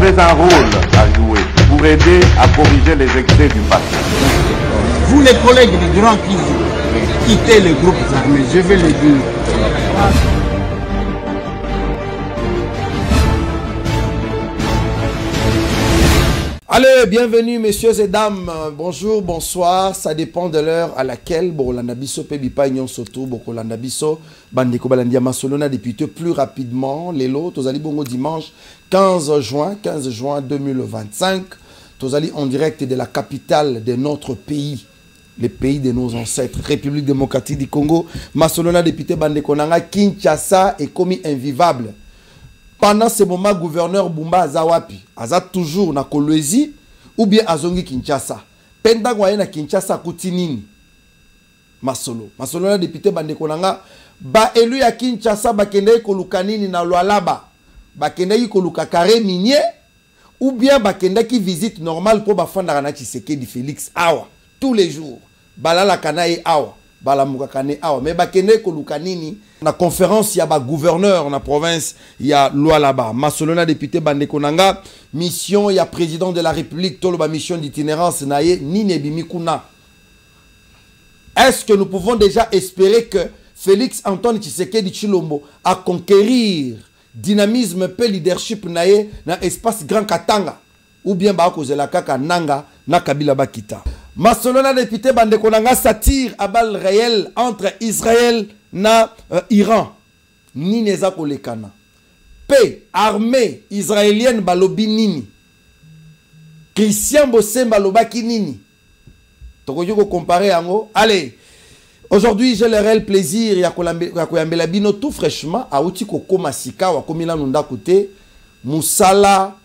avez un rôle à jouer pour aider à corriger les excès du passé. Vous les collègues des grands qui quittez les groupes armés, je vais le dire. Allez, bienvenue messieurs et dames, bonjour, bonsoir, ça dépend de l'heure à laquelle Bolanda Bisso Pebipa Nyon Soto, Bokolanda Bisso, Bandeko Balandia Masolona député plus rapidement, Lelo, Tozali Bongo dimanche 15 juin 2025, Tozali en direct de la capitale de notre pays, le pays de nos ancêtres, République démocratique du Congo, Masolona député Bandeko Nanga, Kinshasa est commis invivable. Pendant ce moment, gouverneur Bumba Azawapi, Aza toujours na Kolwezi ou bien Azongi Kinshasa. Pendant na Kinshasa Koutinini. Masolo na député Bandeko Nanga, ba élu ya Kinshasa bakende koluka nini na Lualaba. Bakende koluka carré minier ou bien bakende ki visite normale pour bafanda na Tshisekedi Félix awa tous les jours. Balala kanae awa. Balamukakane awa mais bakende koluka nini na conférence ya ba gouverneur na province ya Lualaba. Masolona député Bandeko Nanga, mission ya président de la République toloba mission d'itinérance naye nini bimikuna. Est-ce que nous pouvons déjà espérer que Félix Antoine Tshisekedi Tshilombo a conquérir dynamisme pe leadership naye na espace Grand Katanga ou bien ba kozela kaka nanga na Kabila Bakita. Masolona député Bandeko Nanga satire à balles réelles entre Israël na Iran. Ni neza kolekana. P armée israélienne balobi nini. Christian Bosemba lobaki nini. Tokoyoko comparer yango. Allez. Aujourd'hui, j'ai le réel plaisir ya koyambela bino tout fraîchement a outi kokoma sika wa komila nunda kote Moussala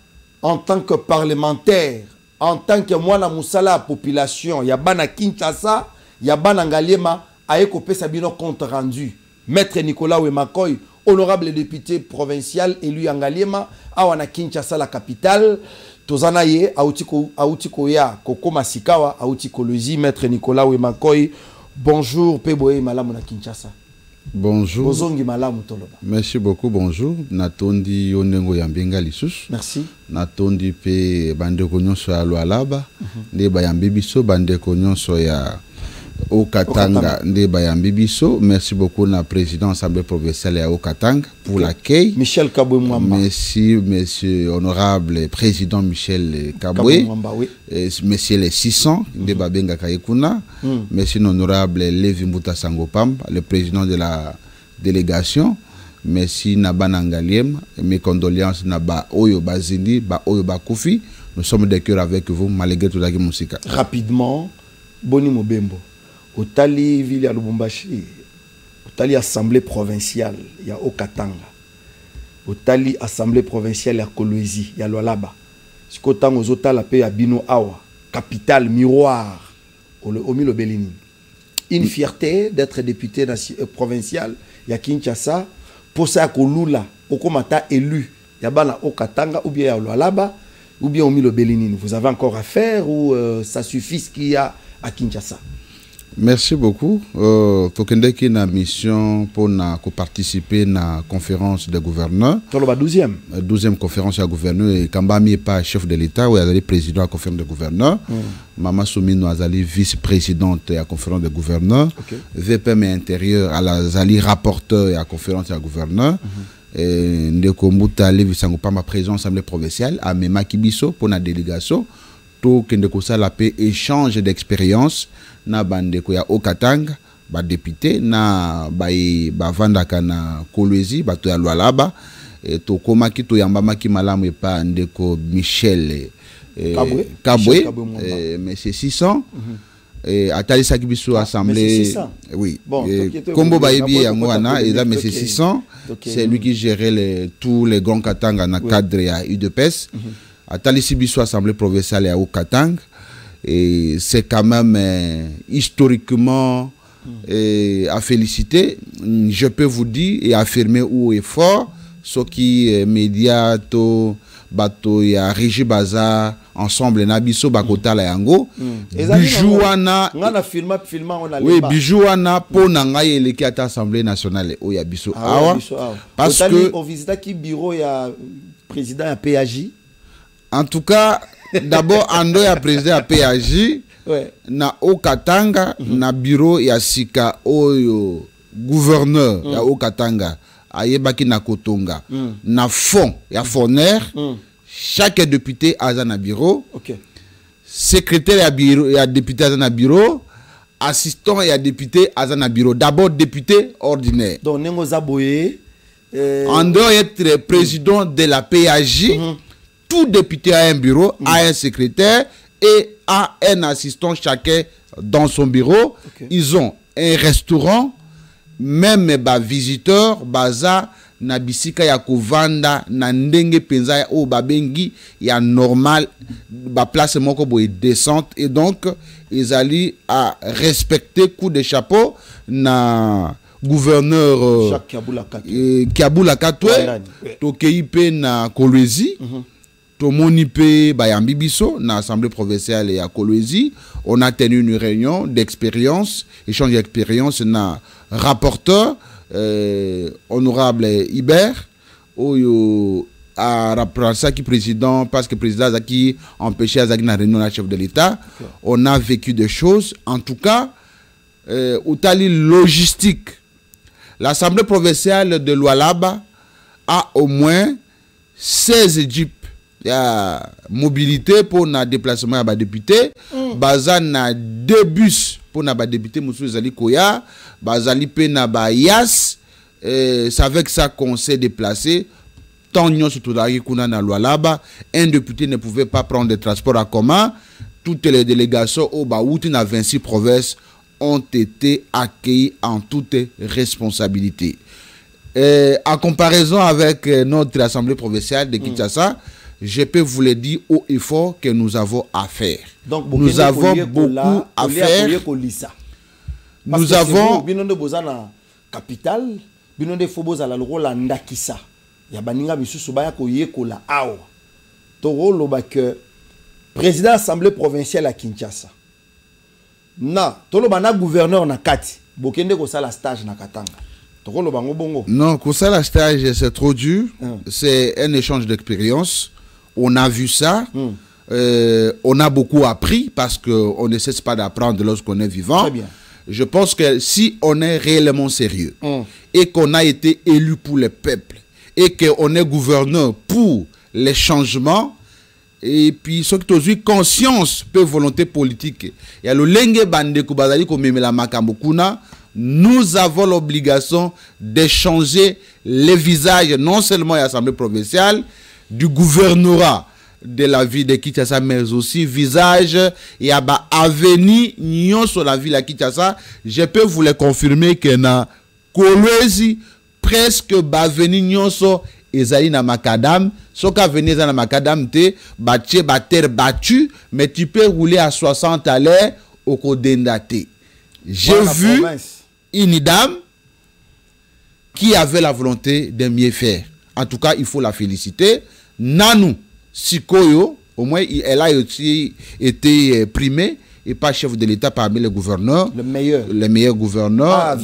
en tant que parlementaire. En tant que moi, na Moussala population, ya bana Kinshasa, ya bana Ngaliema, a écopé Sabino compte rendu. Maître Nicolas Wemakoy, honorable député provincial élu en Ngaliema, awana Kinshasa la capitale, Tozanaye, Autiko ya, Koko Masikawa, Autiko Lezi, Maître Nicolas Wemakoy, bonjour, Peboe Malamu na Kinshasa. Bonjour. Bozongi Malamu Toloba. Merci beaucoup, bonjour. Natondi Yonengo Yambenga Lissus. Merci. Natondi pe Bandeko Nyonso ya Lualaba. Nde Bayambibiso, Bandeko Nyonso ya Okatanga, Nde Bayambibiso. Merci beaucoup na président Assemblée provinciale ya Okatanga pour l'accueil. Michel Kabwe Mwamba. Merci, monsieur honorable président Michel Kabwe. Oui. Monsieur les 600, Nde Babenga Kayekuna. Merci honorable Levi Mbuta Sangopam, le président de la délégation. Merci Nabana Ngaliem. Mes condoléances Naba Oyo Bazindi, Ba Oyo Bakoufi. Nous sommes de cœur avec vous, malgré tout la musique. Rapidement, Boni Mobembo. Otali ville ya Lubumbashi, Otali assemblée provinciale ya Okatanga, Otali assemblée provinciale ya Kolwezi ya Lualaba. Sikotango zotala pe ya Bino Awa, capitale miroir au Milo Belini. Une fierté d'être député provincial ya Kinshasa pour ça kolula okomata élu ya bana Okatanga ou bien ya Lualaba ou bien au Milo Belini. Vous avez encore à faire ou ça suffit ce qu'il y a à Kinshasa? Merci beaucoup. Tokende qui na mission pour participer à la conférence des gouverneurs. Sur le 12e conférence des gouverneurs et Kambami est pas chef de l'État ou est président de la conférence des gouverneurs. Maman Soumino est vice-présidente de la conférence des gouverneurs. VPM intérieur à la Zali rapporteur de la conférence des gouverneurs. Ndeko Mboutali Visangopama président de l'Assemblée provinciale à Mema Kibiso pour la délégation. Tout Kendeko Sala pe échange d'expérience na bandeko ya Okatanga ba député na ba vandaka na Kolwezi bato ya Lualaba to komaki to yambamaki malamu e pa ndeko Michel Kabwe mais c'est 600 atali sakibiso assemblée oui Kombo Bayebi Yangwana et là mais c'est 600 c'est lui qui gérait tous les grands Katanga na cadre ya UDPS. Atali Sibiso assemblée provinciale à Okatanga et c'est quand même historiquement à féliciter. Je peux vous dire et affirmer haut et fort ce qui médias to bato ya Régie Bazar ensemble nabiso bakota la yango bijouana ngana filma on a oui bijouana pona ngai eleki ata assemblée nationale o ya biso awa parce que on visita ki bureau ya président ya PAJ En tout cas, d'abord, Ando ya président à PAJ, Ouais. na Okatanga, na bureau ya Sika Oyo, gouverneur ya Okatanga, ayebaki na Kotonga, na fond ya Foner, chaque député a na bureau, Ok. secrétaire ya bureau, ya député a na bureau, assistant ya député a na bureau. D'abord député ordinaire. Donc, Nengo Zaboye. En dehors d'être président de la PAJ, tout député a un bureau, a un secrétaire et a un assistant chacun dans son bureau. Okay. Ils ont un restaurant, même les visiteurs, baza, na bisika ya kovanda, na ndenge penza ya o babengi, ya normal, ba place moko boye descente, et donc, ils allaient à respecter coup de chapeau, na gouverneur Jacques Kiaboula Kiaboula Katwe, tokei pe na Kolwezi, tomoni pe bayambi biso na assemblée provinciale ya Kolwezi. On a tenu une réunion d'expérience, échange d'expérience na rapporteur honorable Hubert oyo a remplacé qui président parce que président Zaki empêché Zaki na réunion la chef de l'État. Okay. On a vécu des choses, en tout cas outali logistique. L'Assemblée provinciale de Lualaba a au moins 16 jeeps. Il y a mobilité pour le déplacement des députés. Baza na 2 bus pour les députés. Moussou Zali Koya. Bazali pe na ba Yas. C'est avec ça qu'on s'est déplacé. Tant nous surtout na Lualaba. Un député ne pouvait pas prendre des transports en commun. Toutes les délégations au Baouti na 26 provinces ont été accueillis en toute responsabilité. En comparaison avec notre assemblée provinciale de Kinshasa, je peux vous le dire haut et fort que nous avons à faire. Donc, nous avons beaucoup à faire. Nous avons... Capital, binonde foboza la rola ndakisa. Ya baninga bisusu baya ko yekola awa. Toro loba que président assemblée provinciale à Kinshasa. Na, tolo bana gouverneur na kati. Bokende ko sala stage na Katanga. Toro loba ngobongo. Non, ko sala stage c'est trop dur. C'est un échange d'expérience. On a vu ça. On a beaucoup appris parce qu'on ne cesse pas d'apprendre lorsqu'on est vivant. Très bien. Je pense que si on est réellement sérieux et qu'on a été élu pour le peuple et qu'on est gouverneur pour les changements, et puis ceux qui ont eu conscience peu volonté politique, il y a le lenge bande kubazali ko memela makambo kuna, nous avons l'obligation d'échanger les visages non seulement à l'Assemblée provinciale, du gouvernorat de la ville de Kinshasa, mais aussi visage et à avenir nyon sur la ville de Kinshasa. Je peux vous le confirmer que na Kolwezi presque avenir nyon sur ezali na macadam, so ka venir na macadam te batche bater battu, mais tu peux rouler à 60 à l'heure au Kodendate. J'ai vu une dame qui avait la volonté de mieux faire. En tout cas, il faut la féliciter. Nanou Sikoyo, au moins, elle a aussi été primée et pas chef de l'État parmi les gouverneurs. Le meilleur. Le meilleur gouverneur.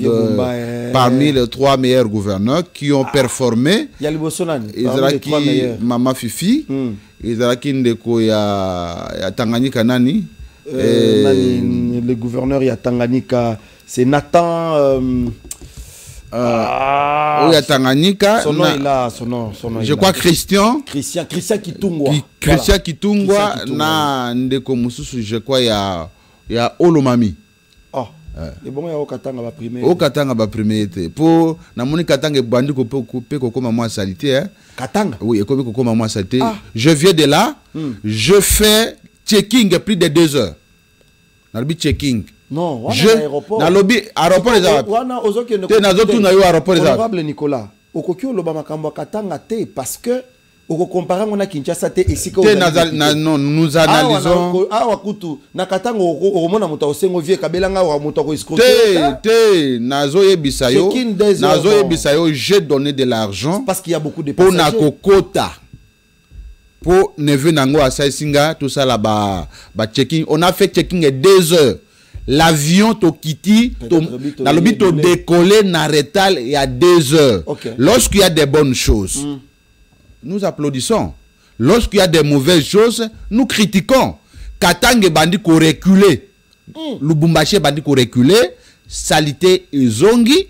Parmi les 3 meilleurs gouverneurs qui ont performé. Il y a le Bolsonaro. Izraki Mama Fifi. Izraki Ndeko ya Tanganyika nani. Le gouverneur ya Tanganyika, c'est Nathan. Tanganyika. Son nom est là, son nom je crois Christian Kitungwa. Christian Kitungwa na ndeko mususu je crois ya Olomami. Ah. Et bon ya Okatanga ba primé. Okatanga ba primé te. Pour na moni Katanga bandi ko pe ko koma moi salité hein. Katanga. Oui, ko ko koma moi salité. Je viens de là, je fais checking plus de 2 heures. Na bi checking. Non, je aéroport. Na lobby aéroport les arabes. Wana ozoke ne. Te na zotu na yo aéroport les arabes. Honorable Nicolas, okoki oloba makambo Katanga te parce que oko comparer on a Kinshasa te ici que non nous analysons awa kutu na Katanga okomona muta osengo vie kabelanga wa muta ko escroquer te nazo yebisayo j'ai donné de l'argent parce qu'il y a beaucoup de pour na kokota pour neve nango asa singa tout ça là ba checking. On a fait checking à 2 heures. L'avion to kiti dans le but de décoller na retard il y a 2 heures. Lorsqu'il y a des bonnes choses, nous applaudissons. Lorsqu'il y a des mauvaises choses, nous critiquons. Katanga bandi ko reculer. Lubumbashi bandi ko reculer. Salité ezongi.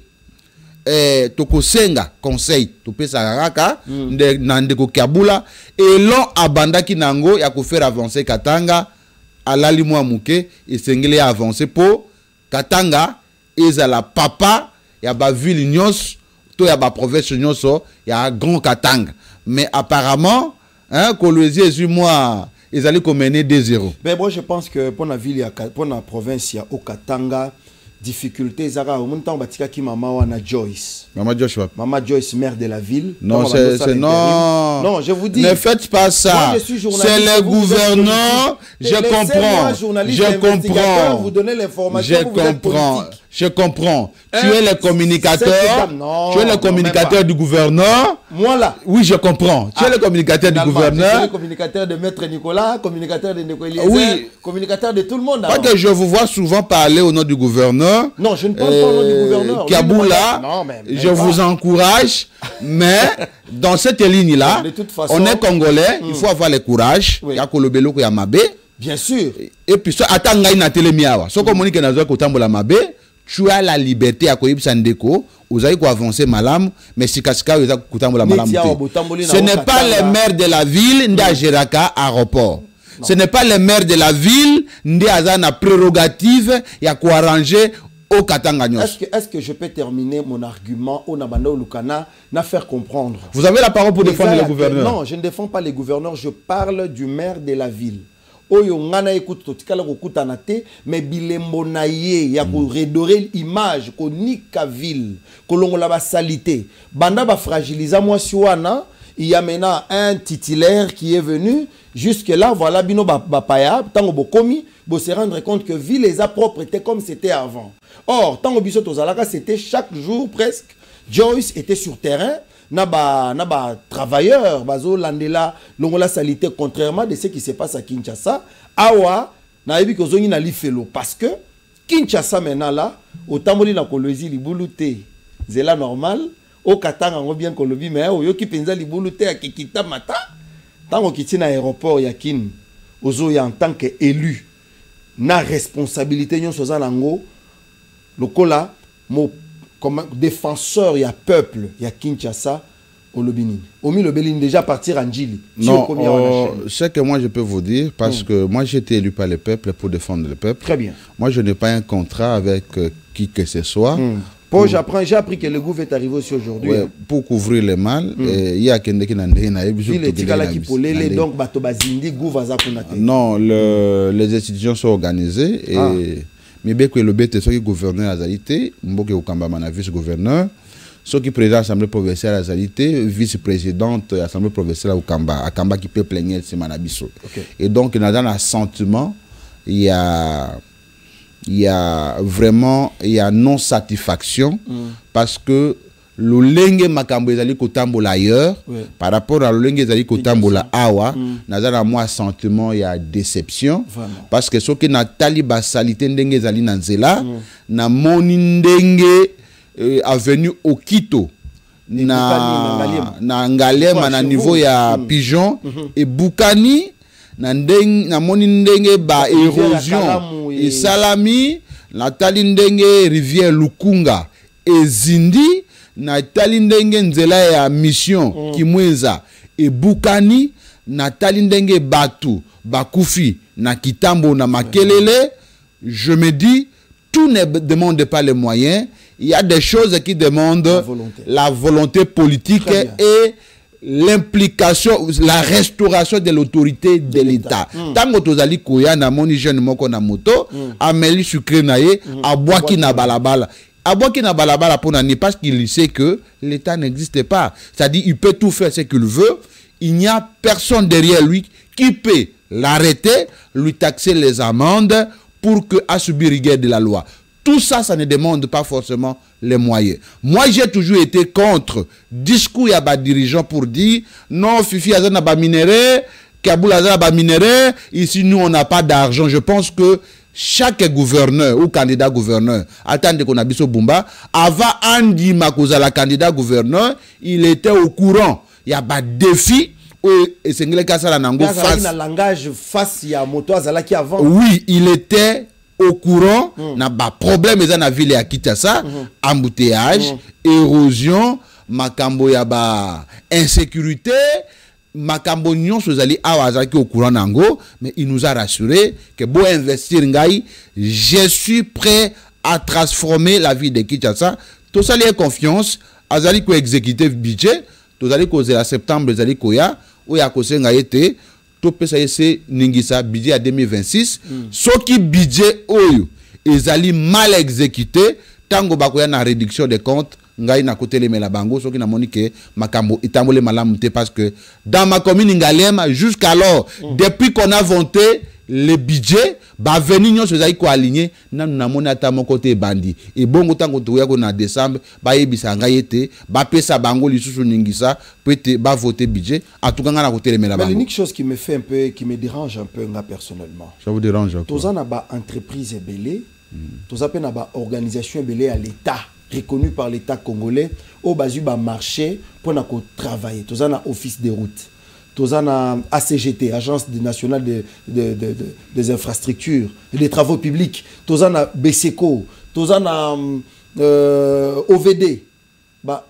Toko senga conseil topé saraka ndeko kabula et l'on abanda kinango ya ko faire avancer Katanga alali mwa muke et sengele avancer pour Katanga ezala papa ya ba ville nyos to ya ba province nyos ya grand Katanga mais apparemment hein Kolwezi et moi ils allaient mener 2-0. Mais moi je pense que pour la ville pour la province il y a au Katanga difficulté zara au montant batika ki mama wana Joyce. Maman Joyce, mère de la ville. Non, c'est non. Non, je vous dis. Ne faites pas ça. C'est le gouverneur. Je comprends. Je comprends. Vous donnez l'information. Je comprends. Tu es le communicateur. Tu es le communicateur du gouverneur. Moi là. Oui, je comprends. Tu es le communicateur du gouverneur. Tu es le communicateur de Maître Nicolas, communicateur de Nicolas. Oui. Communicateur de tout le monde. Parce que je vous vois souvent parler au nom du gouverneur. Non, je ne parle pas au nom du gouverneur. Kaboula, je vous encourage, mais dans cette ligne-là, on est congolais, il faut avoir le courage. Il y a Kolobelo qui a Mabé. Bien sûr. Et puis, attends, il y a télémiawa. Ce communique dans un côté de la Mabé, tu as la liberté à Koyib Sandeko. Vous avez avancer malam, mais si Kaska vous avez la malam. Ce n'est pas le maire de la ville, Nda Geraka aéroport. Ce n'est pas le maire de la ville, Nda Azana prérogative, il y a quoi arranger. Est-ce que je peux terminer mon argument au Nabando Lukana, na faire comprendre? Vous avez la parole pour défendre le gouverneur. Non, je ne défends pas les gouverneurs, je parle du maire de la ville. Oyo ngana écoute totikala kokutana te mais bilembo na ye ya ko redorer l'image ko nika ville ko longola ba salité banda ba fragiliser moi siwana il y a maintenant un titulaire qui est venu jusque là voilà bino ba paya tango bokomi bo se rendre compte que ville les a propreté comme c'était avant. Or tango biso tozalaka c'était chaque jour presque Joyce était sur terrain. Naba travailleurs bazo landela longola salité contrairement de ce qui se passe à Kinshasa awa na yebi ko zongi na lifelo parce que Kinshasa maintenant là otamboli na Kolwezi libuluté zela normal au Katanga ngo bien kolobi mais oyo ki penza libuluté ya kikita mata tango kitina aéroport ya Kin ozo ya en tant que élu na responsabilité nyonso za nango lokola mo comme défenseur, il y a peuple, il y a Kinshasa, au Lobini. Au milieu de déjà partir en Djili. Non, ce que moi je peux vous dire, parce que moi j'ai été élu par le peuple pour défendre le peuple. Très bien. Moi je n'ai pas un contrat avec qui que ce soit. J'ai appris que le gouvernement est arrivé aussi aujourd'hui. Ouais, pour couvrir le mal, il y a quelqu'un qui n'a non, les institutions sont organisées et mais bien que le bête soit gouverneur à Zalité, Mboke Okamba mana vice-gouverneur, ceux qui président l'Assemblée provinciale à Zalité, vice-présidente de l'Assemblée provinciale à Okamba, Akamba qui peut plaigner ce manabiso. Et donc dans l'assentiment, il y a vraiment non-satisfaction parce que le lenge makambo ezali kotambola ailleurs par rapport à le lenge ezali kotambola awa nazana moi sentiment il y a déception parce que soki na taliba salité ndenge ezali na nzela na moni ndenge avenue Okito na Ngalema na niveau ya Pigeon et Bukani na moni ndenge ba érosion et salami na tali ndenge rivière Lukunga et Zindi na tali ndenge nzela ya mission Kimweza et Bukani na tali ndenge batu bakufi na Kitambo na Makelele. Je me dis tout ne demande pas les moyens, il y a des choses qui demandent la volonté politique et l'implication, la restauration de l'autorité de l'État. Tango tozali koya na moni jeune moko na moto ameli sucré naye abwaki na balabala. Abwaki na balabala pour nani parce qu'il sait que l'État n'existe pas. C'est-à-dire il peut tout faire ce qu'il veut, il n'y a personne derrière lui qui peut l'arrêter, lui taxer les amendes pour que à subir rigueur de la loi. Tout ça, ça ne demande pas forcément les moyens. Moi, j'ai toujours été contre discours à bas dirigeants pour dire non, Fifi Azana ba minéré, Kaboul Azana ba minéré, ici nous on n'a pas d'argent. Je pense que chaque gouverneur ou candidat gouverneur, attendez qu'on a biso Bumba, avant Andy Makosa, la candidat gouverneur, il était au courant. Il y a pas de défi. et c'est la nango face na langage face ya moto azalaki avant. Oui, il était au courant na ba problème eza na ville ya Kinshasa, embouteillage, érosion, makambo ya ba insécurité, makambo nyonso zali awazaki au courant nango, mais il nous a rassuré que bo investir ngai, je suis prêt à transformer la vie de Kinshasa. Tout ça lié confiance, azali ko exécuter budget, tout zali ko en septembre zali ko ya ou ya ko senga été tout pesa ese ningisa budget à 2026. Ce qui budget oyo ezali mal exécuté tango bakoya na réduction des comptes ngai na kotele mela bango soki na monique makambo itambole malamu te parce que dans ma commune Ngalema jusqu'alors depuis qu'on a voté le budget ba venir nyonso ezali ko aligné nanu na moni ata moko te bandi et bongo tango toya ko na décembre ba yebisa ngai ete ba pesa bango lisusu ningisa peut ba voter budget en tout cas na kotele mela bango. L'unique chose qui me fait un peu, qui me dérange un peu nga personnellement, ça vous dérange quoi? Tous en a ba entreprise belé, tous a na ba organisation belé à l'état reconnu par l'État congolais au basu ba marché pour na ko travailler. Tous en a office des routes, tous en a ACGT, Agence nationale des infrastructures et des travaux publics, tous en a BSECO, tous en a OVD, bah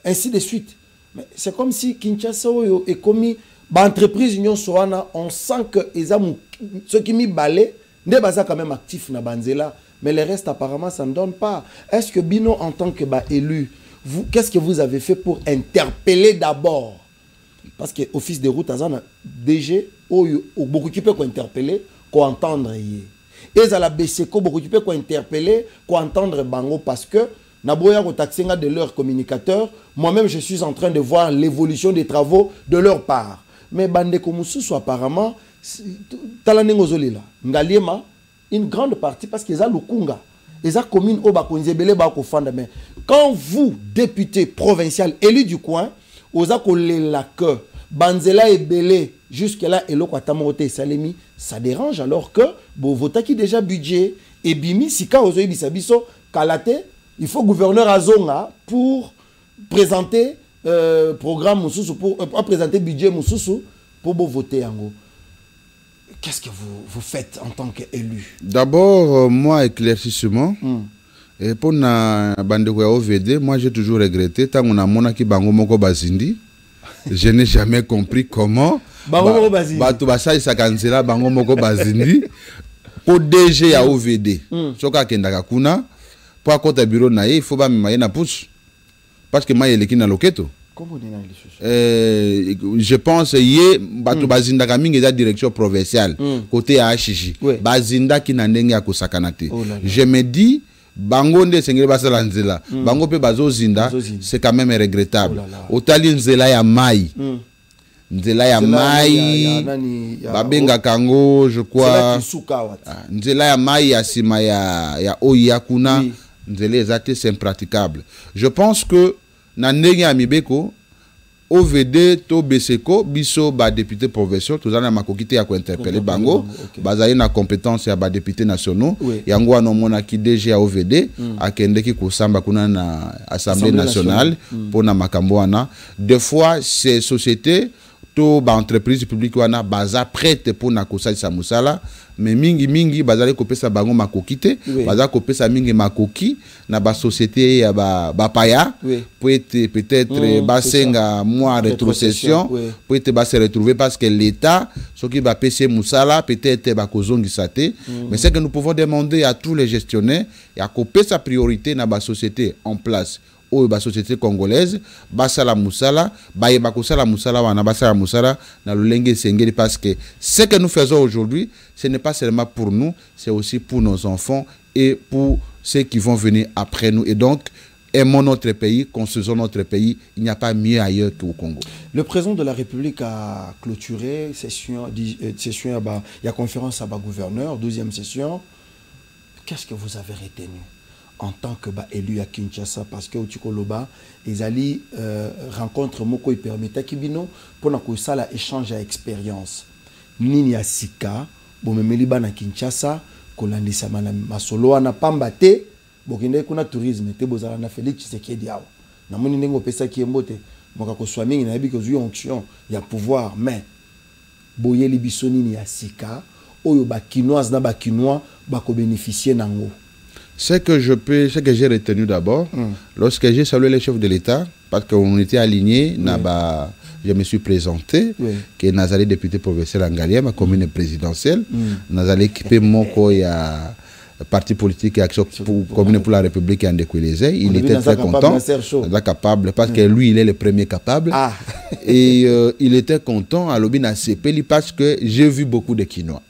ainsi de suite. Mais c'est comme si Kinshasa est commis ba entreprise union soana, on sent que ceux qui mis balé ne basa quand même actif na banzela. Mais le reste, apparemment, ça ne donne pas. Est-ce que Bino, en tant que élu, qu'est-ce que vous avez fait pour interpeller d'abord? Parce que l'Office des routes, il y a DG, beaucoup qui peuvent interpeller, qu'on entendre. Et à la BCCO, beaucoup qui peuvent interpeller, qu'on entendre Bango, parce que, Naboya Rotaxenga de leurs communicateurs, moi-même, je suis en train de voir l'évolution des travaux de leur part. Mais Bandeko Moussou, apparemment, Talanengozolila, Ngaliema, une grande partie parce qu'ils ont le Kunga. Ils ont commune au Bakonzebele Bakofanda. Mais quand vous, député provincial élu du coin, vous avez la queue, Banzela et Belé, jusque-là, et l'Okatamote et Salemi, ça dérange alors que vous votez qui déjà budget. Et Bimi, Sika, Ozoï Bisabiso, Kalate, il faut gouverneur Azonga pour présenter programme Moussoussou, pour présenter budget Moussoussou pour vous voter en gros. Qu'est-ce que vous faites en tant qu'élu? D'abord, moi, éclaircissement. Et pour la bande de OVD, moi, j'ai toujours regretté. Tant qu'on a monaki bango moko bazindi, je n'ai jamais compris comment. Bango moko bazindi. Batu basa isakanzela bango moko bazindi. Pour DG à OVD. Soka kendaka kuna. Pour à côté bureau naïe, il faut pas me na pousse. Parce que moi, il est na loketo. Je pense que Batu Bazinda Kaming est la direction provinciale côté AHJ. Bazinda qui n'a pas de sakanate. Je me dis, Bango de Sengre Basalanzela, Bango pe Bazo Zinda, c'est quand même regrettable. Otali Nzela ya Mai. Nzela ya Mai, Babenga Kango, je crois. Nzela ya Mai ya Sima ya Oyakuna. Nzela exacte, c'est impraticable. Je pense que na ndenge ya mibeko OVD to BSECO biso ba député provincial tous na makokité ya ko interpeller bango bazali na compétence ya ba député nationaux yango wana mona ki DG ya OVD akendeki kusamba kuna na assemblée nationale pour na makambo wana des fois ces sociétés to ba entreprise publique wana baza prête pour na kosalisa musala mais mingi bazali kopesa bango makokité baza kopesa mingi makoki na ba société ya ba paya peut-être basenga moi rétrocession peut-être ba se retrouver parce que l'état ce qui va pèser musala peut-être ba kozongisa te mais c'est que nous pouvons demander à tous les gestionnaires ya kopesa priorité na ba société en place ou la société congolaise basala musala bayeba kosala musala wana basala musala na lolenge sengeli parce que ce que nous faisons aujourd'hui ce n'est pas seulement pour nous, c'est aussi pour nos enfants et pour ceux qui vont venir après nous et donc aimons notre pays, construisons notre pays, il n'y a pas mieux ailleurs qu'au Congo. Le président de la République a clôturé session il y a conférence à gouverneur, 12e session. Qu'est-ce que vous avez retenu en tant que élu à Kinshasa parce que Otikoloba ils allaient rencontre moko permettait kibino pour na kosala échange à expérience nini ya sika bomemeli bana Kinshasa kolandisa masolo wana pamba te bokende kuna tourisme te bozala na Félix Tshisekedi awa na moni ndenge opesa ki mbote mokako swami na yebi ko zui onction ya pouvoir mais boyeli bisoni ni ya sika oyo ba kinoise na ba kinois ba ko bénéficier nango. Ce que j'ai retenu d'abord, lorsque j'ai salué les chefs de l'État, parce qu'on était alignés, je me suis présenté, que Nazali député provincial en Galia, ma commune présidentielle, Nazali équipé mon y a parti politique et action commune pour la République en Découlésé. Il était très content, capable, parce que lui, il est le premier capable. Et il était content à l'Obina CP parce que j'ai vu beaucoup de Quinois.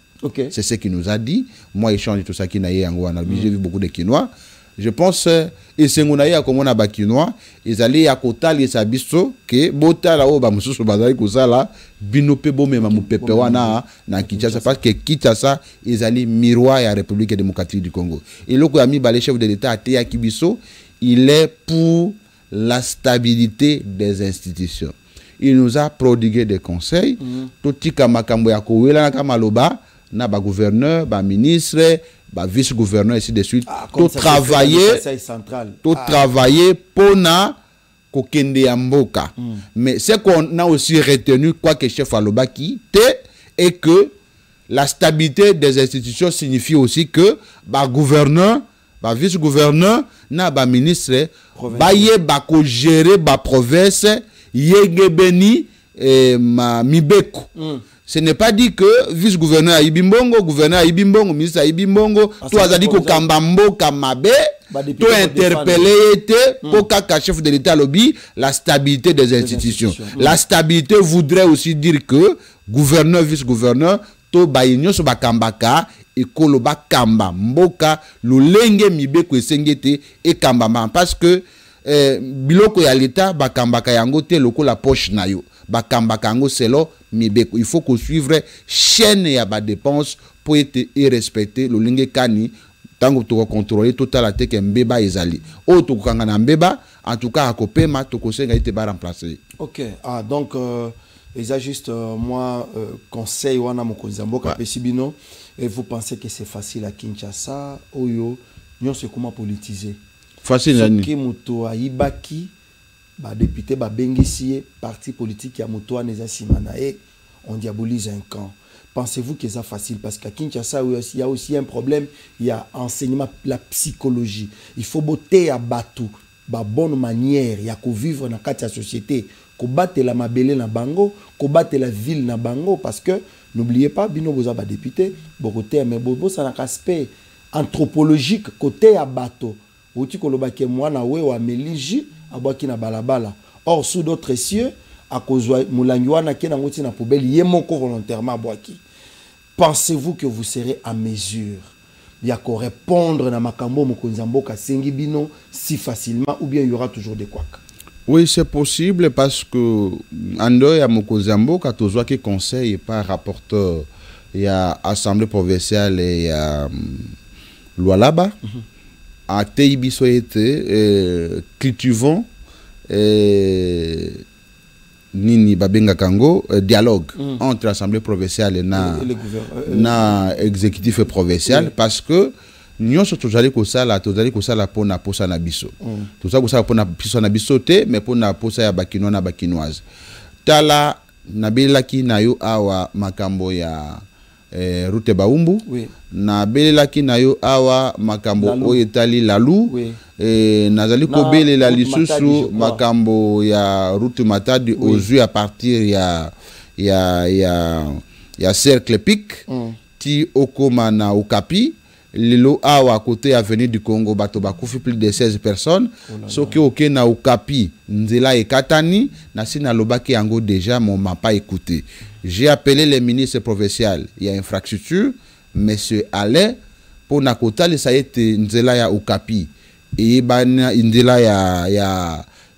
C'est ce qu'il nous a dit. Moi, il change tout ça qui n'a eu en j'ai vu beaucoup de Quinois. Je pense et c'est mon aïe comme on a Quinois, ils allaient à Kota les abisso que bota là haut ba mususu bazali kusala binope bo mema mupepe wana na Kinshasa parce que Kinshasa ils allaient miroir à la République démocratique du Congo. Et le coup ami ba les chefs de l'État à ya Kibiso, il est pour la stabilité des institutions. Il nous a prodigué des conseils. Toti kamakambo ya kowela na kamaloba na ba gouverneur, ba ministre, ba vice-gouverneur, ainsi de suite. Tout travailler pour na kokende ya mboka. Mais ce qu'on a aussi retenu, quoi que chef Alobaki, est que la stabilité des institutions signifie aussi que ba gouverneur, ba vice-gouverneur, na ba ministre, ba ye ba ko gérer ba province, yegebeni ma mibeko. Ce n'est pas dit que vice-gouverneur a Ibimbongo, gouverneur a Ibimbongo, ministre a Ibimbongo, toi as dit que Kambambo, Kamabe, toi interpellé pour qu'un chef de l'État lobby la stabilité des institutions. La stabilité voudrait aussi dire que gouverneur, vice-gouverneur, to baïnyo so bakambaka et koloba kamba mboka lulenge mibeko esengete et kambama parce que biloko ya l'État bakambaka yango te loko la poche na yo bakambaka yango selo mibeko. Il faut qu'on suivre chaîne ya ba dépenses pour être respecter le linge kani tango to contrôler total la teke mbeba ezali o to kanga na mbeba en tout cas akopema to kosenga ite ba remplacer. OK. Donc ils a juste moi conseil wana mokonzi mboka pesibino et vous pensez que c'est facile à Kinshasa oyo nyon se comment politiser facile nani qui moto aibaki ba député ba bengisi parti politique ya moto aneza simana et on diabolise un camp. Pensez-vous que c'est facile parce qu'à Kinshasa il y a aussi un problème, il y a enseignement la psychologie. Il faut botter à batou ba bonne manière ya ko vivre dans la société, ko battre la mabele na bango, ko battre la ville na bango parce que n'oubliez pas bino boza ba député bokoté mais bobo ça na aspect anthropologique côté à bateau. Outi ko lobake mwana we wa meliji abaki na balabala. Or sous d'autres cieux à cause mulangi wana ke na ngoti na poubelle yemoko volontairement abaki. Pensez-vous que vous serez à mesure de répondre à makambo mokonzi mboka sengi bino si facilement ou bien il y aura toujours des couacs? Oui, c'est possible parce que ando ya mokonzi mboka tozwa ki conseil par rapporteur il y a assemblée provinciale et il y a Lualaba à Teibiso été cultivons nini babenga kango dialogue entre assemblée provinciale et na exécutif provincial parce que nyonso tozali kosala pona posa na biso tozali kosala pona biso na biso te mais pona posa ya bakinois na bakinoise tala nabelaki na yo awa makambo ya route baumbu na belelaki na yo awa makambo oyo etali lalu nazali kobelela lisusu makambo ya route matadi ozwi à partir ya cercle pic ti okoma na Okapi lelo awa côté avenue du Congo bato bakufi plus de 16 personnes soki oke na Okapi nzela ekatani na sina lobaki yango déjà mon m'a pas écouté. J'ai appelé les ministres provinciaux il y a infrastructure monsieur Alain pour na kota ça été nzela ya Okapi et bana nzela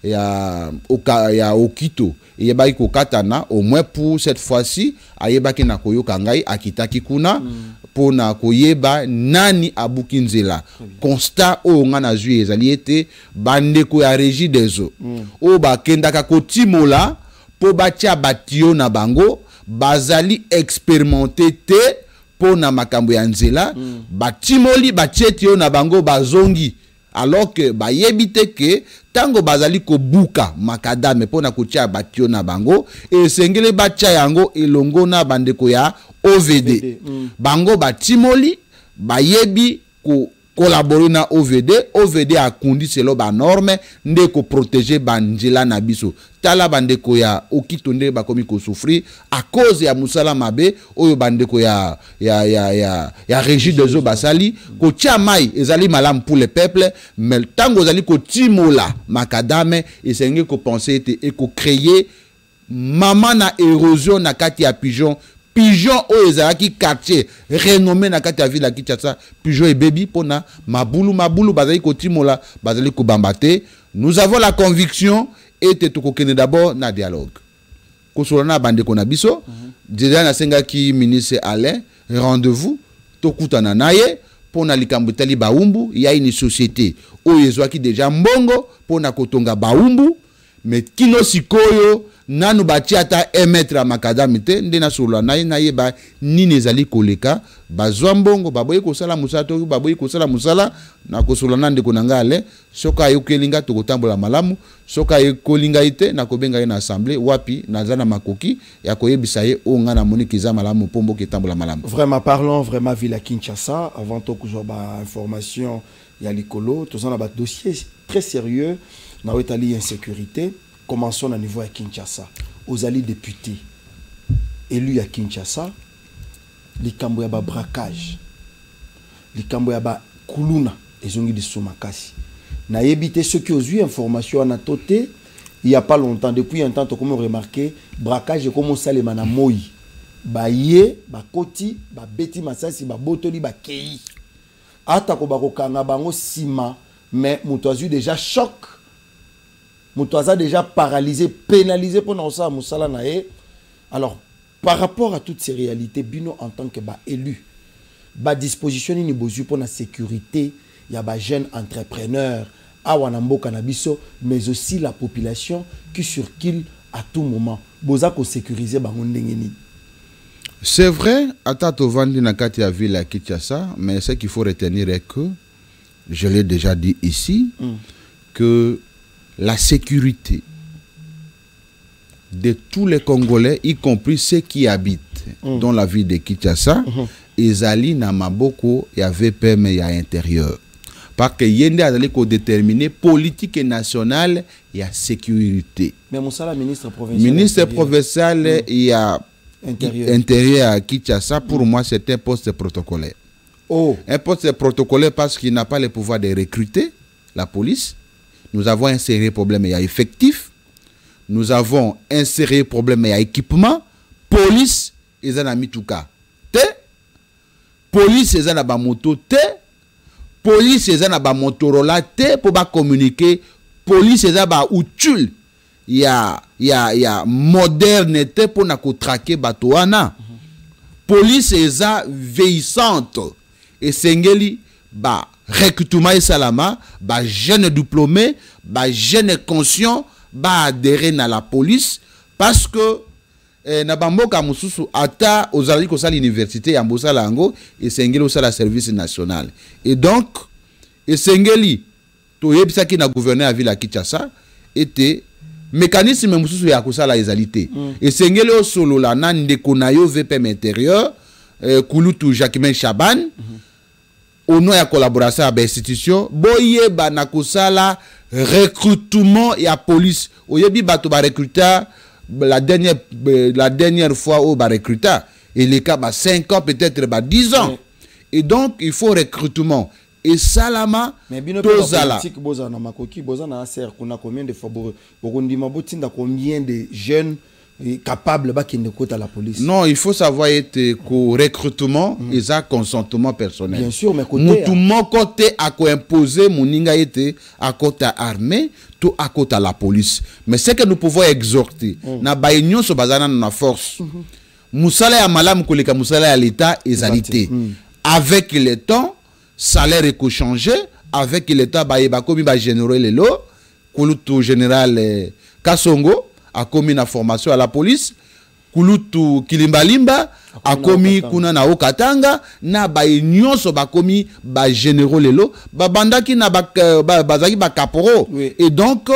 ya Okito et ba iko katana au moins pour cette fois-ci ayebaki na koyoka ngai akitaki kuna pour na koyeba nani abuki nzela constat o nga na zui ezali ete bandeko ya régie des eaux o bakendaka kotimola po batia batio na bango bazali expérimenté te po na makambo ya nzela batimoli batietio na bango bazongi alors que ba yebite que tango bazali ko buka makadame pona kotia batio na bango et sengele batia yango elongo na bandeko ya OVD. Bango batimoli ba yebi ko collaborer na OVD. OVD a kundi selo ba norme nde ko protéger banjela na biso. Tala bandeko ya okitonde ba komi ko souffrir à cause ya musala mabe oyo bandeko ya régie des eaux basali ko tia mai ezali malam pour le peuple mais tango ezali ko timola makadame esenge ko penser et ko créer mama na érosion na kati ya pigeon oyo ezalaki quartier renommé na kati ya ville ya Kinshasa pigeon et baby pona mabulu bazali ko timola bazali ko bambate. Nous avons la conviction et tukokene d'abord na dialogue kosolana bandeko na biso déjà na senga ki ministre Alain rendez-vous tokutana naye pona likambo tali baumbu ya une société oyo ezwaki déjà mbongo pona kotonga baumbu mais kino sikoyo nanu bati ata 1 mètre à makadami te nde na solo na yeba nini ezali koleka bazwa mbongo baboyi kosala musala to baboyi kosala musala na kosola nande konanga ale soka yokelinga to kotambola malamu soka yokolinga ite na kobenga ye na assemblée wapi nazana makoki ya koyebisa ye onga na moni kiza malamu pombo ketambola malamu. Vraiment parlons vraiment ville à Kinshasa avant to kuzo ba information ya likolo to zana ba dossier très sérieux na wetali insécurité. Commençons au niveau à Kinshasa. Aux alliés députés élus à Kinshasa, les Kamboyaba braquage, les Kamboyaba Kuluna, et ont dit Soumakasi. Na évité ceux qui ont eu information à Toté, il n'y a pas longtemps, depuis un temps, comme on remarqué, braquage et comment ça les manamoyi. Ba ye, ba koti, ba beti masasi, ba botoli, ba kei. Ata ko ba kokanga bango sima, mais moutoazu déjà choc. Moutouaza déjà paralysé, pénalisé pour nous ça, Moussala nae. Alors, par rapport à toutes ces réalités, Bino en tant que élu, disposition ni bozu pour la sécurité, il y a des jeunes entrepreneurs, à Wanambo Cannabiso, mais aussi la population qui surquille à tout moment. Boza ko sécuriser bangondengeni. C'est vrai, à Tatovandi Nakati a ville à Kinshasa, mais ce qu'il faut retenir est que, je l'ai déjà dit ici, que la sécurité de tous les Congolais, y compris ceux qui habitent dans la ville de Kinshasa, ezali na maboko ya VPM ya intérieur. Parce que yende azali ko déterminer politique nationale ya sécurité. Mais Moussala ministre provincial. Ministre provincial ya intérieur à Kinshasa, pour moi c'est un poste protocolaire. Oh. Un poste protocolaire parce qu'il n'a pas le pouvoir de recruter la police. Nous avons inséré problème et effectif. Nous avons inséré problème et équipement. Police, ils ont mis tout cas. Police, ils ont mis moto. Police, ils ont mis Motorola. Pour communiquer. Police, ils ont mis utile. Il y a modernité pour nous traquer Batouana. Police, ils ont veillante. Et Sengeli, recrutement et salama, jeune diplômé, jeune conscient, adhérer à la police parce que na bamboka mususu ata ozali ko sala université ya mbosala yango et sengeli osala service national et donc et sengeli to yebisaki na gouverneur à ville à Kinshasa était mécanisme mususu ya kosala ezalité et sengeli osolola na ndeko na yo VPM intérieur Kulutu Jacquemain Chaban au nom de la collaboration avec l'institution, boye na kosala recrutement et la police. Oyebi bato ba recruter la dernière fois au ba recruter et les cas 5 ans peut-être 10 ans. Et donc il faut recrutement et salama tozala. Bozana makoki bozana ser kuna combien de fois bokondima botinda combien de jeunes capable à la police. Non, il faut savoir être recrutement et ça consentement personnel. Bien sûr, mais côté mon côté à quoi imposer mon ninga était à côté armée, tout à côté la police. Mais ce que nous pouvons exhorter, na ba union so bazana na force. Musala ya malam koleka musala ya l'état égalité. Avec le temps, salaire est changé, avec le temps ba komi ba généraux les lots, kulutu général Kasongo a commis une formation à la police. kulutu kilimbalimba akomi kuna na Okatanga na ba nyonso bakomi ba généraux lelo babandaki na bazaki ba caporo et donc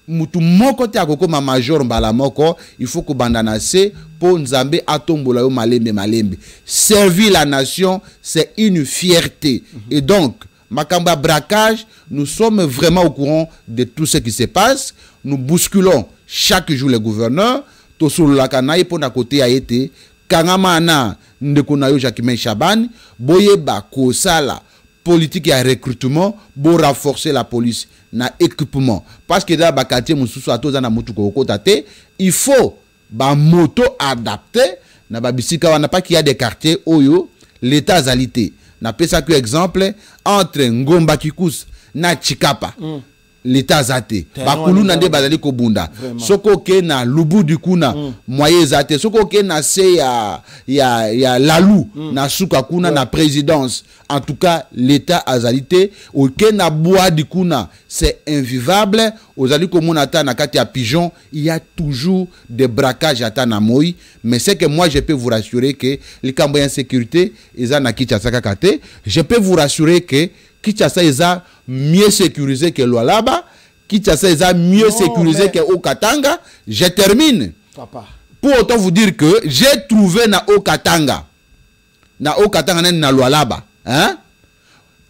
mutu moko te akokoma major mbala moko il faut ko bandana se po nzambe atombola yo malembe servir la nation c'est une fierté et donc makamba braquage nous sommes vraiment au courant de tout ce qui se passe nous bousculons chaque jour les gouverneurs tosolola kana po na côté a été kangamana ndeko na yo Jacquemain Chaban boyeba ko sala politique ya recrutement bo renforcer la police na équipement parce que dans bakati mususu atoza na mutu ko kotate il faut ba moto adapté na babisika wana pas qu'il y a des quartiers oyo l'état azalité na pesa que exemple entre Ngomba Kikus na Chikapa l'état azate bakulu na nde bazali ko bunda soko ke na lubu du kuna moye zate soko ke na se ya lalu na suka kuna na présidence en tout cas l'état azalité oke na bois du kuna c'est invivable ozali ko mona ta na kati ya pigeon il y a toujours des braquages ata na moi mais c'est que moi je peux vous rassurer que likambo ya insécurité eza na Kinshasa kate je peux vous rassurer que Kinshasa eza mieux sécurisé que Lualaba, Kinshasa eza mieux sécurisé que Okatanga. Je termine. Papa. Pour autant vous dire que j'ai trouvé na Okatanga na Lualaba, hein?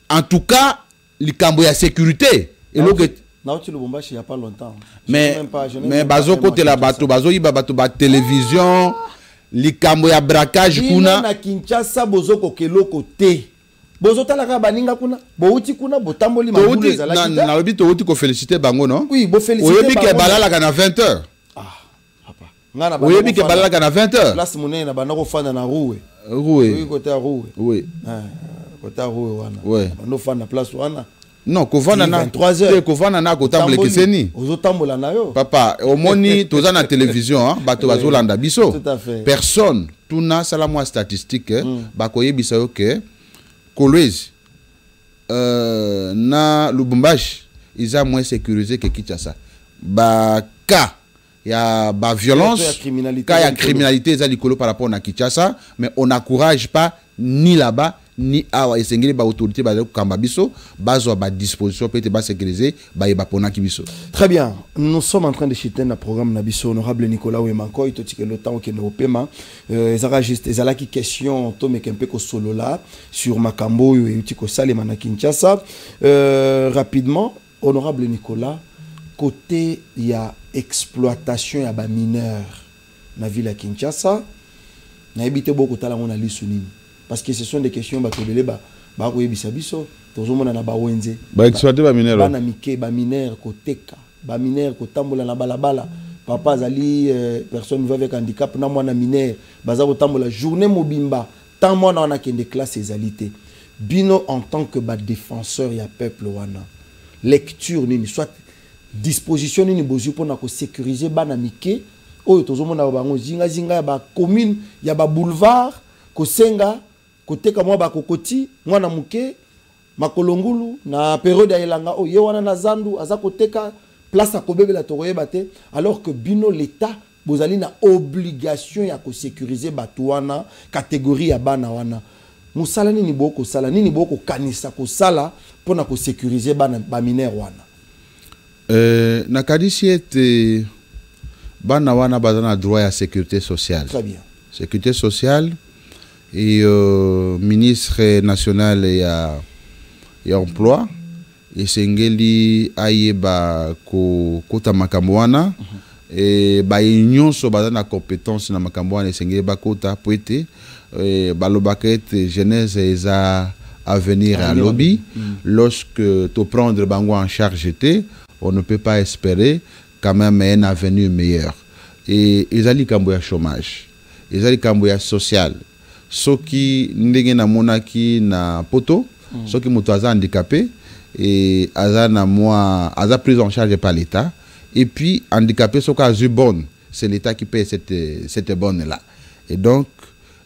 En tout cas, likambo ya sécurité et il y a pas longtemps. Mais bazo kote la bato bazo yiba bato ba télévision likambo ya braquage kuna na Kinshasa bozo kokelo côté. Bozo talaka baninga kuna bouti kuna botamboli mabulu ezala kita na lobi to uti ko féliciter bango non oui bo féliciter oyebi ke balala kana 20h papa ngana ba oyebi ke balala kana 20h place monene bana ko fanda na Roué oui côté Roué oui côté Roué wana ouais bana fanda place wana non ko vanda na 23h ko vanda na ko tambola keseni ozo tambola na yo papa omoni toza na télévision hein bato bazolanda biso tout à fait personne tuna sala moi statistique ba koyebisa yo ke Kolwezi na Lubumbashi ils ont moins sécurisé que Kinshasa ba cas ya ba violence cas ya criminalité ils ont par rapport à Kinshasa mais on n'encourage pas ni là-bas ni awa esengeli ba autorité ba kamba biso bazo ba disposition peut-être ba sécuriser ba yeba pona ki biso. Très bien, nous sommes en train de chiter un programme na biso honorable Nicolas Wemanko ito tike le temps que no pema ezara juste ezala ki question to me kempe ko solo là sur makambo yo uti ko salema na Kinshasa rapidement honorable Nicolas côté ya exploitation ya ba mineur na ville ya Kinshasa na ebité beaucoup tala ngona lisu nini parce que ce sont des questions batobele ba koyebisa biso tozomona na ba wenze ba exploiter ba mineur bana mike ba mineur koteka ba mineur kotambola na balabala papa azali personne vivant avec handicap na mwana mineur baza kotambola journée mobimba tant mwana wana kende classe ezalité bino en tant que ba défenseur ya peuple wana lecture nini soit disposition nini bozu pona ko sécuriser bana mike oyo tozomona bango zinga ya ba commune ya ba boulevard kosenga koteka mwa bakokoti mwana muke makolongulu na période ya elanga o ye wana na zandu aza koteka place à kobebela tokoyeba te alors que bino l'état bozali na obligation ya ko sécuriser batu wana catégorie ya bana wana musala nini boko sala nini boko kanisa ko sala pona ko sécuriser bana ba mineur wana na kadisi ete bana wana bazana droit à sécurité sociale. Très bien. Sécurité sociale et ministre national et emploi et sengeli ayeba ko kota makamwana et ba union so bazana compétence na makamwana sengeli ba kota poete balobakete jeunesse eza à venir à lobby lorsque to prendre bango en charge était on ne peut pas espérer quand même un avenir meilleur et ezali kambo ya chômage ezali kambo ya social soki ndenge na monaki na poto soki moto aza handicapé et aza na moi aza prise en charge par l'état et puis handicapé soki azu bonne c'est l'état qui paye cette bonne là et donc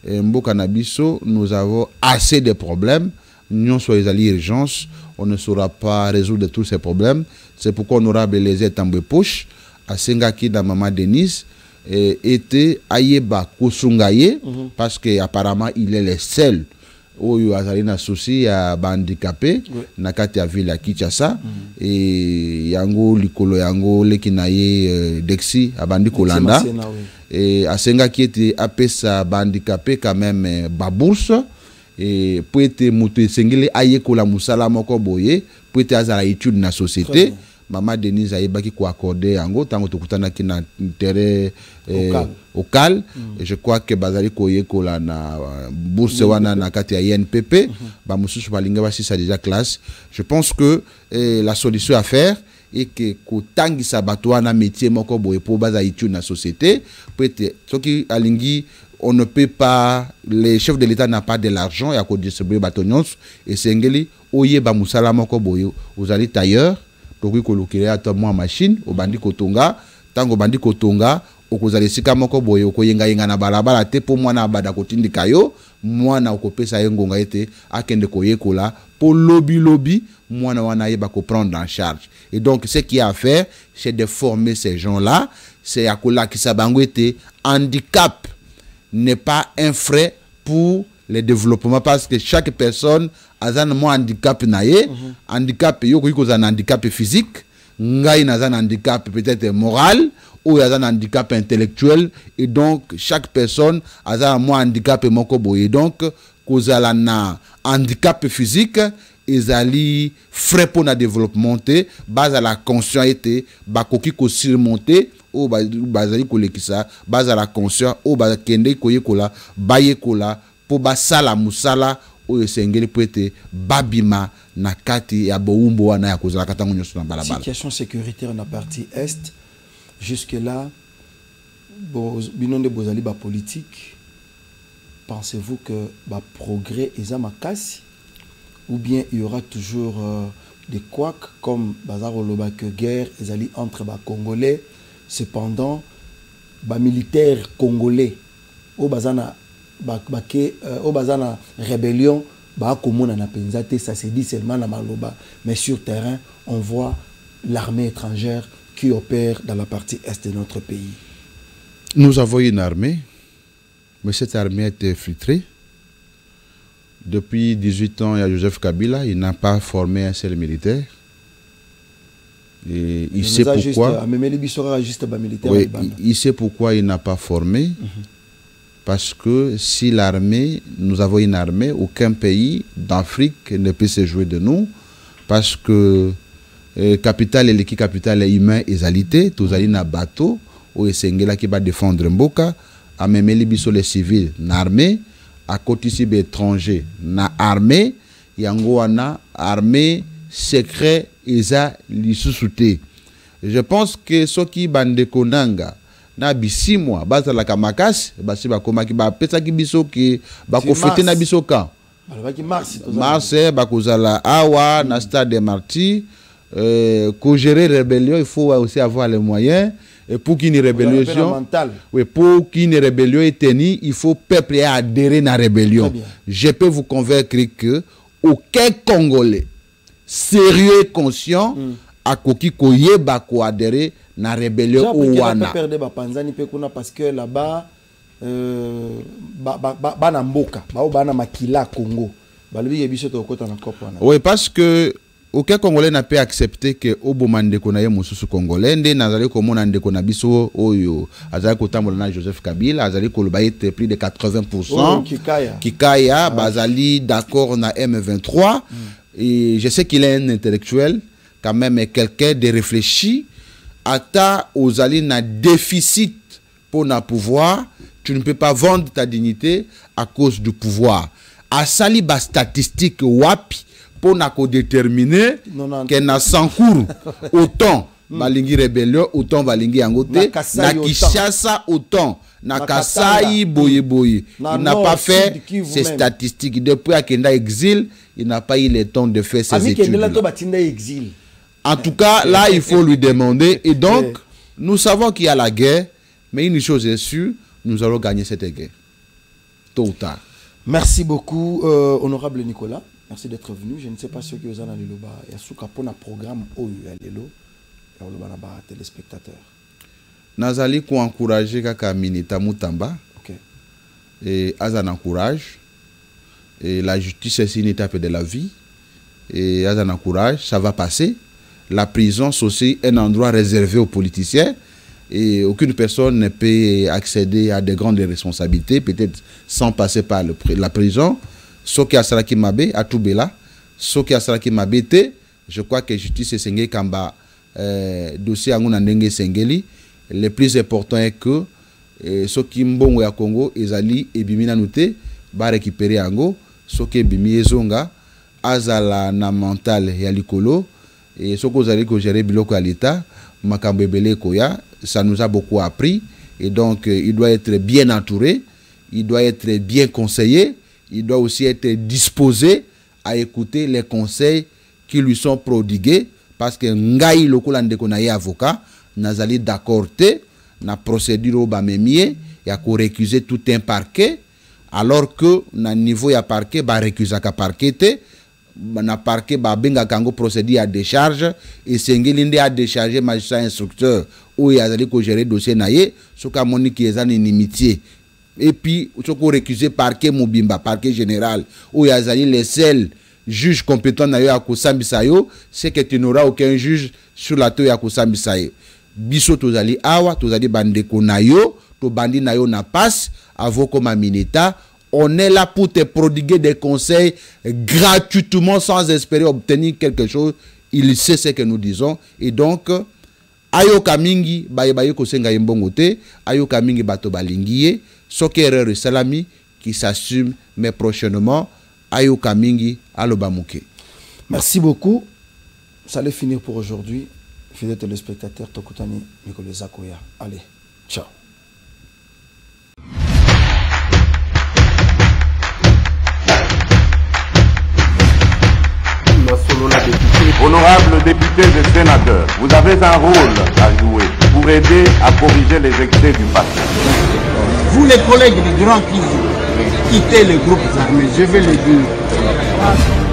mboka na biso nous avons assez de problèmes nous soit ezali urgence on ne saura pas résoudre tous ces problèmes c'est pourquoi honorable les tambwe poche à Sengaki da Maman Denise était Ayeba Kosungaye, parce que apparemment il est le seul oyo azali na souci ya handicapé na kati ya ville ya Kinshasa et yango likolo yango leki na ye Dexi abandi kolanda et asenga qui était apesa handicapé quand même ba bourse et pour être moto sengeli aye kola musala moko boye pour être azala étude na société. Maman Denise Aïbaki qui accordé yango tango tokutana ki na terrain au cal et je crois que bazali koye kola na bourse wana na kati ya INPP ba mususu balinga basi ça déjà classe. Je pense que la solution à faire et que kotangisa bato wana métier moko boye po baza itu na société peut-être soki alingi on ne peut pas, les chefs de l'État n'ont pas de l'argent et à cause distribuer batonions et sengeli oye ba musala moko boye vous allez tailleur toki kolokele ata mwa machine obandi kotonga tango bandi kotonga okozala sika moko boye okoyenga yenga na balabala te po mwana abada kotindika yo mwana okopesa ye ngonga ete akende koyekola po lobby mwana wana yeba ko prendre en charge. Et donc ce qu'il y a à faire c'est de former ces gens-là, c'est akola ki sabango ete handicap n'est pas un frais pour le développement parce que chaque personne a un handicap naie, handicap yo ko un handicap physique, ngai na un handicap peut-être moral ou un handicap intellectuel et donc chaque personne a un handicap moko boye donc kozala na handicap physique ezali frais pour na développement te base à la conscience ba koki ko surmonter o bazali kolekisa base à la conscience o ba kende koyekola bayekola po basala musala oyo sengeli po ete babima na kati ya boumbo wana ya kozala katango nyoso na balabala. Situation sécuritaire na partie est jusque là binonde bozali ba politique, pensez-vous que ba progrès eza makasi ou bien il y aura toujours des couacs comme bazar oloba que guerre ezali entre ba congolais cependant ba militaires congolais au bazana au bazana rébellion ba komona na penzate ça se dit seulement na maloba mais sur terrain on voit l'armée étrangère qui opère dans la partie est de notre pays. Nous avons une armée mais cette armée a été filtrée. Depuis 18 ans, il y a Joseph Kabila, il n'a pas formé un seul militaire. Et il sait pourquoi. Oui, il sait pourquoi il n'a pas formé. Parce que si l'armée, nous avons une armée, aucun pays d'Afrique ne peut se jouer de nous. Parce que capital et l'équipe capitale est humain et alité, tous allés dans bateau, où Sengela qui va défendre Mboka, à même les civils, l'armée, à côté si étranger, na armée, yangoana armée secret isa lisusuté. Je pense que ce qui bande konanga na bisi mois basa la kamakas basi ba koma ki ba pesa ki biso ki ba ko fêter na biso ka mars ba kozala awa na stade de Marty pour gérer rébellion il faut aussi avoir les moyens et pour qu'une rébellion oui pour qu'une rébellion est tenue il faut peuple adhérer à la rébellion. Je peux vous convaincre que aucun Congolais sérieux et conscient a koki koyeba ko adhérer na rébellion au wana parce que là-bas bana mboka bana makila Congo oui parce que aucun Congolais n'a pu accepter que Obomande konaye mususu Congolais ndé nazali komona ndeko na biso oyo azali kotambola na Joseph Kabila azali koloba ete plus de 80% Kikaya bazali d'accord na M23 et je sais qu'il est un intellectuel quand même quelqu'un de réfléchi ata ozali na déficit pour na pouvoir tu ne peux pas vendre ta dignité à cause du pouvoir asali ba statistique wapi pour na ko déterminer que na Sankourou autant balingi rébellion autant balingi yangote na Kinshasa autant na Kasai boye boye il n'a pas fait ces statistiques depuis akenda exil il n'a pas eu le temps de faire ses études en tout cas là il faut lui demander et donc nous savons qu'il y a la guerre mais une chose est sûre nous allons gagner cette guerre tôt ou tard. Merci beaucoup honorable Nicolas. Merci d'être venu. Je ne sais pas ce que vous en avez dit. Il y a un programme au téléspectateurs. Nazali ko encourager kaka Mineta Mutamba. Ok. Et Azana courage. Et la justice est une étape de la vie. Et Azana courage, ça va passer. La prison, c'est aussi un endroit réservé aux politiciens. Et aucune personne ne peut accéder à de grandes responsabilités, peut-être sans passer par la prison. Soki Asaraki Mabe, à Toubela. Soki Asaraki Mabe, je crois que justice est Sengé Kamba, dossier Anguna Ndenge Sengeli. Le plus important est que Soki Mbongo ya Congo, Ezali et Bimina Nute, va récupérer Ango. Soki Bimi Ezonga, Azala na mental ya Likolo. Et Soko Zali ko gérer biloko à l'État, Makambe Bele Koya. Ça nous a beaucoup appris et donc il doit être bien entouré, il doit être bien conseillé, il doit aussi être disposé à écouter les conseils qui lui sont prodigués parce que ngai lokolande konaye avocat nazali d'accord te na procédure au bamemie ya ko récuser tout un parquet alors que na niveau ya parquet ba récuser ka parquet te na parquet ba benga kango procédure à décharge et sengeli à décharger magistrat instructeur ou il y a des gérer dossier naïe ce qu'a moni qui est en inimitié et puis ce qu'on récusé parquet Mobimba parquet général où il y a les seuls juges compétents naïe à Kosambisayo c'est que tu n'auras aucun juge sur la terre à Kosambisayo biso tozali awa tozali bandeko nayo to bandi nayo na passe avo comme Mineta. On est là pour te prodiguer des conseils gratuitement sans espérer obtenir quelque chose. Il sait ce que nous disons. Et donc, ayoka mingi baye ko senga mbongote, ayoka mingi bato balingiye, soki erreur salami qui s'assume mais prochainement ayoka mingi alobamuke. Merci beaucoup. Ça allait finir pour aujourd'hui. Fidèles téléspectateurs, Tokutani Mikolo Zakoya. Allez, ciao. Honorables députés et sénateurs, vous avez un rôle à jouer pour aider à corriger les excès du passé. Vous les collègues des grands qui quittez les groupes armés, je vais le dire.